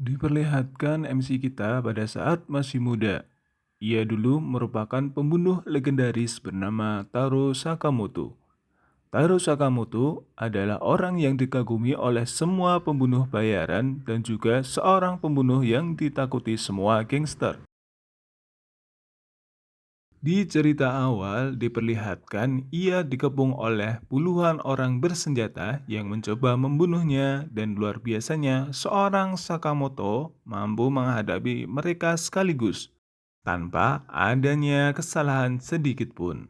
Diperlihatkan MC kita pada saat masih muda. Ia dulu merupakan pembunuh legendaris bernama Taro Sakamoto. Taro Sakamoto adalah orang yang dikagumi oleh semua pembunuh bayaran dan juga seorang pembunuh yang ditakuti semua gangster. Di cerita awal diperlihatkan ia dikepung oleh puluhan orang bersenjata yang mencoba membunuhnya dan luar biasanya seorang Sakamoto mampu menghadapi mereka sekaligus tanpa adanya kesalahan sedikit pun.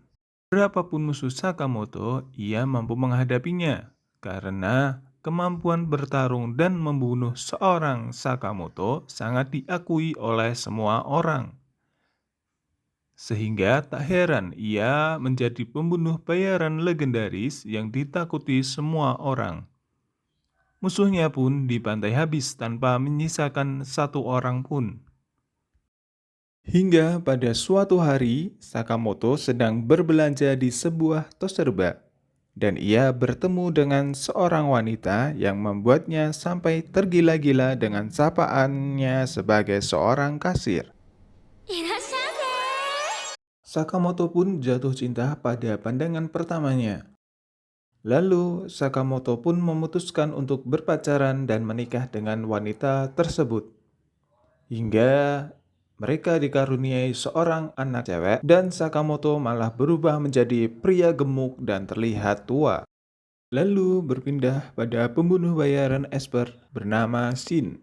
Berapapun musuh Sakamoto, ia mampu menghadapinya karena kemampuan bertarung dan membunuh seorang Sakamoto sangat diakui oleh semua orang. Sehingga tak heran ia menjadi pembunuh bayaran legendaris yang ditakuti semua orang. Musuhnya pun dibantai habis tanpa menyisakan satu orang pun. Hingga pada suatu hari, Sakamoto sedang berbelanja di sebuah toserba, dan ia bertemu dengan seorang wanita yang membuatnya sampai tergila-gila dengan sapaannya sebagai seorang kasir. いらっしゃい。 Sakamoto pun jatuh cinta pada pandangan pertamanya. Lalu, Sakamoto pun memutuskan untuk berpacaran dan menikah dengan wanita tersebut. Hingga mereka dikaruniai seorang anak cewek dan Sakamoto malah berubah menjadi pria gemuk dan terlihat tua. Lalu berpindah pada pembunuh bayaran Esper bernama Shin.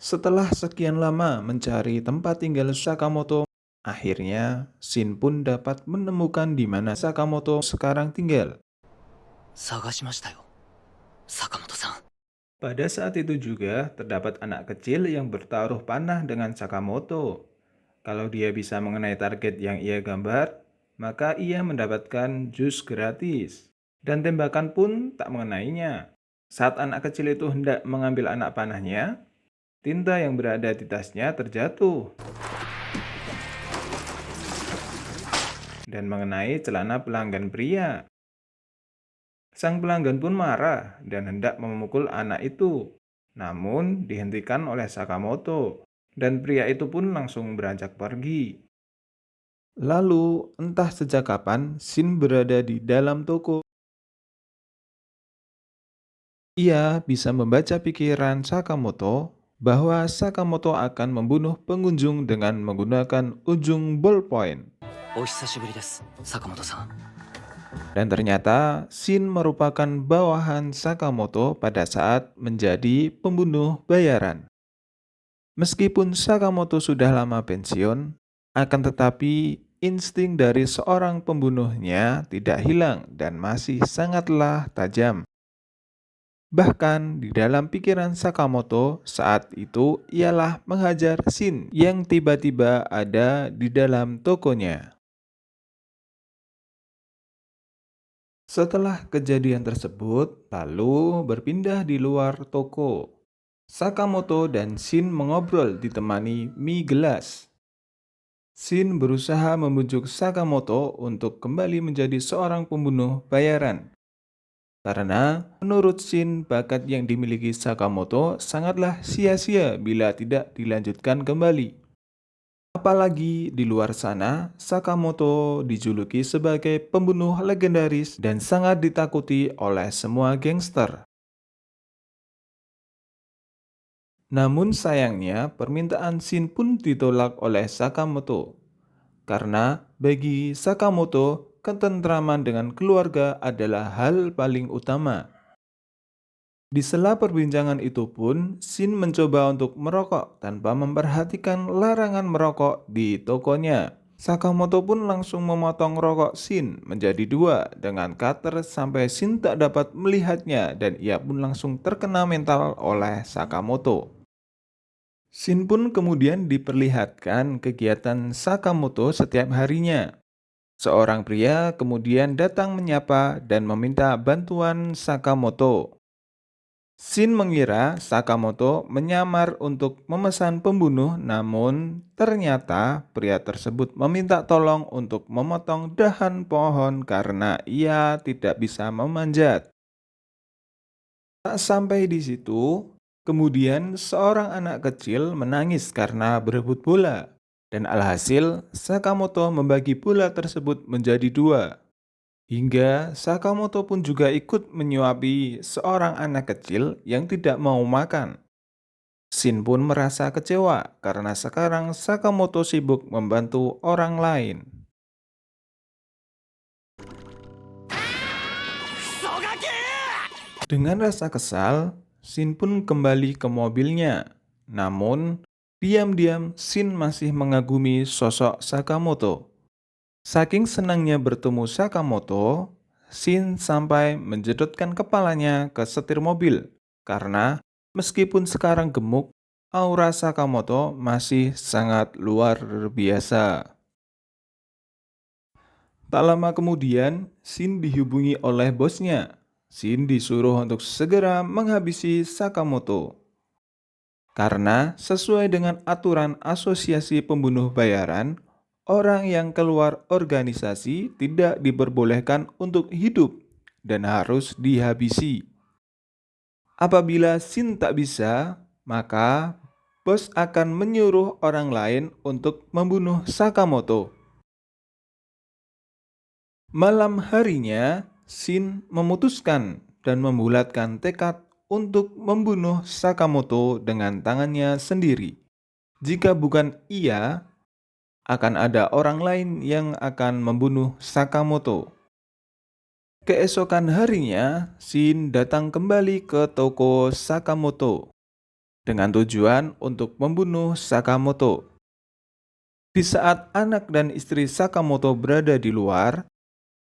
Setelah sekian lama mencari tempat tinggal Sakamoto, akhirnya Shin pun dapat menemukan di mana Sakamoto sekarang tinggal. 探しましたよ、坂本さん。 Pada saat itu juga terdapat anak kecil yang bertaruh panah dengan Sakamoto. Kalau dia bisa mengenai target yang ia gambar, maka ia mendapatkan jus gratis. Dan tembakan pun tak mengenainya. Saat anak kecil itu hendak mengambil anak panahnya, tinta yang berada di tasnya terjatuh dan mengenai celana pelanggan pria. Sang pelanggan pun marah dan hendak memukul anak itu. Namun dihentikan oleh Sakamoto, dan pria itu pun langsung beranjak pergi. Lalu, entah sejak kapan Shin berada di dalam toko. Ia bisa membaca pikiran Sakamoto bahwa Sakamoto akan membunuh pengunjung dengan menggunakan ujung ballpoint. お久しぶりです、坂本さん。 Dan ternyata Shin merupakan bawahan Sakamoto pada saat menjadi pembunuh bayaran. Meskipun Sakamoto sudah lama pensiun, akan tetapi insting dari seorang pembunuhnya tidak hilang dan masih sangatlah tajam. Bahkan di dalam pikiran Sakamoto saat itu ialah menghajar Shin yang tiba-tiba ada di dalam tokonya. Setelah kejadian tersebut, lalu berpindah di luar toko. Sakamoto dan Shin mengobrol ditemani mie gelas. Shin berusaha membujuk Sakamoto untuk kembali menjadi seorang pembunuh bayaran. Karena menurut Shin, bakat yang dimiliki Sakamoto sangatlah sia-sia bila tidak dilanjutkan kembali. Apalagi di luar sana, Sakamoto dijuluki sebagai pembunuh legendaris dan sangat ditakuti oleh semua gangster. Namun sayangnya, permintaan Shin pun ditolak oleh Sakamoto. Karena bagi Sakamoto, ketentraman dengan keluarga adalah hal paling utama. Di sela perbincangan itu pun, Shin mencoba untuk merokok tanpa memperhatikan larangan merokok di tokonya. Sakamoto pun langsung memotong rokok Shin menjadi dua dengan cutter sampai Shin tak dapat melihatnya dan ia pun langsung terkena mental oleh Sakamoto. Shin pun kemudian diperlihatkan kegiatan Sakamoto setiap harinya. Seorang pria kemudian datang menyapa dan meminta bantuan Sakamoto. Shin mengira Sakamoto menyamar untuk memesan pembunuh, namun ternyata pria tersebut meminta tolong untuk memotong dahan pohon karena ia tidak bisa memanjat. Tak sampai di situ, Kemudian seorang anak kecil menangis karena berebut bola. Dan alhasil, Sakamoto membagi bola tersebut menjadi dua. Hingga Sakamoto pun juga ikut menyuapi seorang anak kecil yang tidak mau makan. Shin pun merasa kecewa karena sekarang Sakamoto sibuk membantu orang lain. Dengan rasa kesal, Shin pun kembali ke mobilnya. Namun, diam-diam Shin masih mengagumi sosok Sakamoto. Saking senangnya bertemu Sakamoto, Shin sampai menjedotkan kepalanya ke setir mobil. Karena meskipun sekarang gemuk, aura Sakamoto masih sangat luar biasa. Tak lama kemudian, Shin dihubungi oleh bosnya. Shin disuruh untuk segera menghabisi Sakamoto. Karena sesuai dengan aturan asosiasi pembunuh bayaran, orang yang keluar organisasi tidak diperbolehkan untuk hidup dan harus dihabisi. Apabila Shin tak bisa, maka bos akan menyuruh orang lain untuk membunuh Sakamoto. Malam harinya, Shin memutuskan dan membulatkan tekad untuk membunuh Sakamoto dengan tangannya sendiri. Jika bukan ia, akan ada orang lain yang akan membunuh Sakamoto. Keesokan harinya, Shin datang kembali ke toko Sakamoto dengan tujuan untuk membunuh Sakamoto. Di saat anak dan istri Sakamoto berada di luar,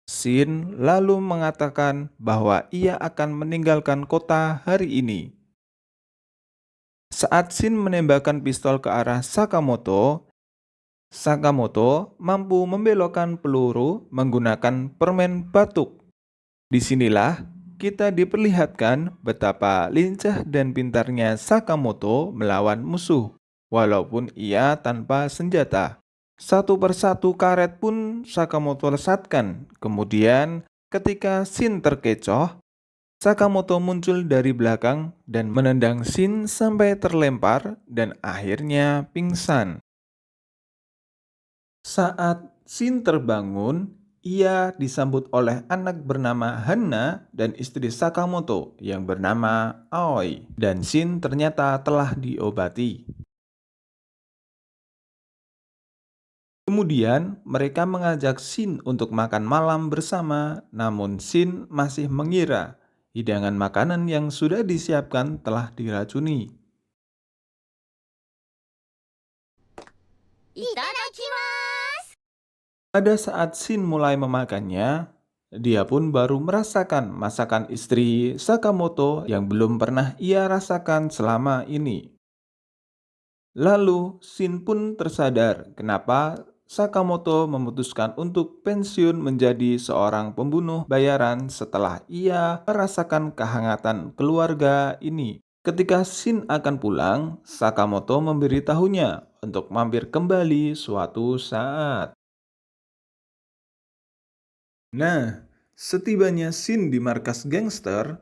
Shin lalu mengatakan bahwa ia akan meninggalkan kota hari ini. Saat Shin menembakkan pistol ke arah Sakamoto, Sakamoto mampu membelokkan peluru menggunakan permen batuk. Disinilah kita diperlihatkan betapa lincah dan pintarnya Sakamoto melawan musuh, walaupun ia tanpa senjata. Satu persatu karet pun Sakamoto lesatkan. Kemudian ketika Shin terkecoh, Sakamoto muncul dari belakang dan menendang Shin sampai terlempar dan akhirnya pingsan. Saat Shin terbangun, ia disambut oleh anak bernama Hanna dan istri Sakamoto yang bernama Aoi. Dan Shin ternyata telah diobati. Kemudian mereka mengajak Shin untuk makan malam bersama, namun Shin masih mengira hidangan makanan yang sudah disiapkan telah diracuni. いただきます。 Pada saat Shin mulai memakannya, dia pun baru merasakan masakan istri Sakamoto yang belum pernah ia rasakan selama ini. Lalu Shin pun tersadar kenapa Sakamoto memutuskan untuk pensiun menjadi seorang pembunuh bayaran setelah ia merasakan kehangatan keluarga ini. Ketika Shin akan pulang, Sakamoto memberitahunya untuk mampir kembali suatu saat. Nah, setibanya Shin di markas gangster,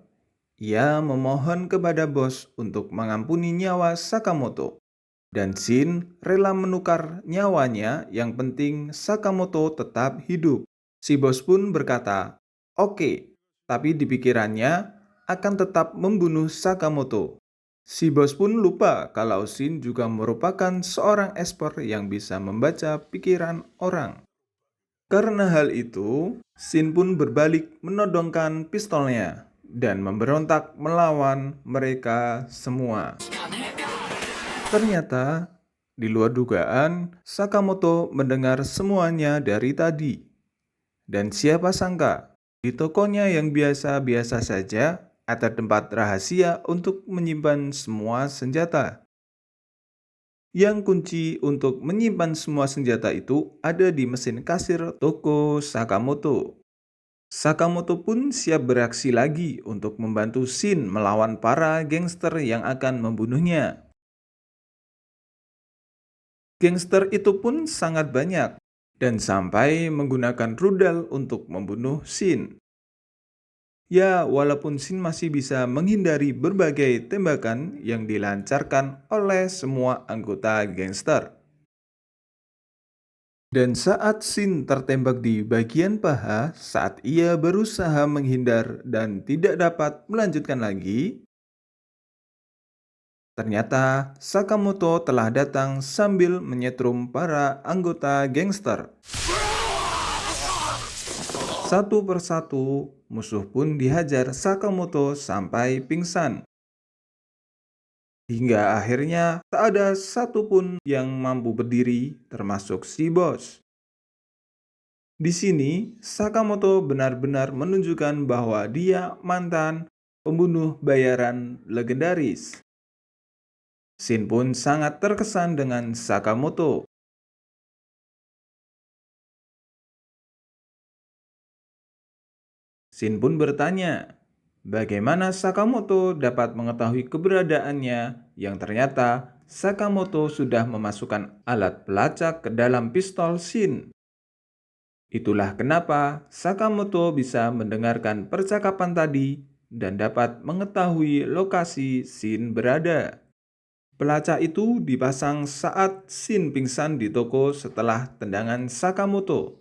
ia memohon kepada bos untuk mengampuni nyawa Sakamoto. Dan Shin rela menukar nyawanya, yang penting Sakamoto tetap hidup. Si bos pun berkata, "Oke," tapi di pikirannya akan tetap membunuh Sakamoto. Si bos pun lupa kalau Shin juga merupakan seorang expert yang bisa membaca pikiran orang. Karena hal itu, Shin pun berbalik menodongkan pistolnya dan memberontak melawan mereka semua. Ternyata, di luar dugaan, Sakamoto mendengar semuanya dari tadi. Dan siapa sangka, di tokonya yang biasa-biasa saja, ada tempat rahasia untuk menyimpan semua senjata. Yang kunci untuk menyimpan semua senjata itu ada di mesin kasir toko Sakamoto. Sakamoto pun siap bereaksi lagi untuk membantu Shin melawan para gangster yang akan membunuhnya. Gangster itu pun sangat banyak dan sampai menggunakan rudal untuk membunuh Shin. Ya, walaupun Shin masih bisa menghindari berbagai tembakan yang dilancarkan oleh semua anggota gangster. Dan saat Shin tertembak di bagian paha saat ia berusaha menghindar dan tidak dapat melanjutkan lagi, ternyata Sakamoto telah datang sambil menyetrum para anggota gangster. Satu persatu, musuh pun dihajar Sakamoto sampai pingsan. Hingga akhirnya tak ada satupun yang mampu berdiri, termasuk si bos. Di sini, Sakamoto benar-benar menunjukkan bahwa dia mantan pembunuh bayaran legendaris. Shin pun sangat terkesan dengan Sakamoto. Shin pun bertanya, bagaimana Sakamoto dapat mengetahui keberadaannya yang ternyata Sakamoto sudah memasukkan alat pelacak ke dalam pistol Shin. Itulah kenapa Sakamoto bisa mendengarkan percakapan tadi dan dapat mengetahui lokasi Shin berada. Pelacak itu dipasang saat Shin pingsan di toko setelah tendangan Sakamoto.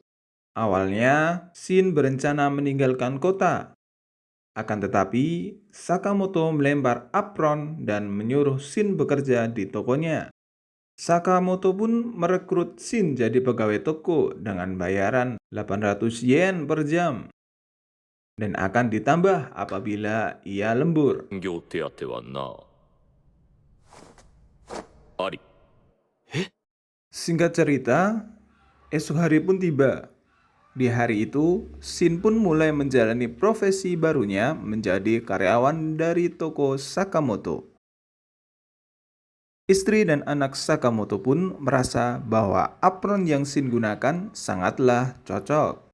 Awalnya, Shin berencana meninggalkan kota. Akan tetapi, Sakamoto melempar apron dan menyuruh Shin bekerja di tokonya. Sakamoto pun merekrut Shin jadi pegawai toko dengan bayaran 800 yen per jam. Dan akan ditambah apabila ia lembur. 業手当はなあり。 Singkat cerita, esok hari pun tiba. Di hari itu, Shin pun mulai menjalani profesi barunya menjadi karyawan dari toko Sakamoto. Istri dan anak Sakamoto pun merasa bahwa apron yang Shin gunakan sangatlah cocok.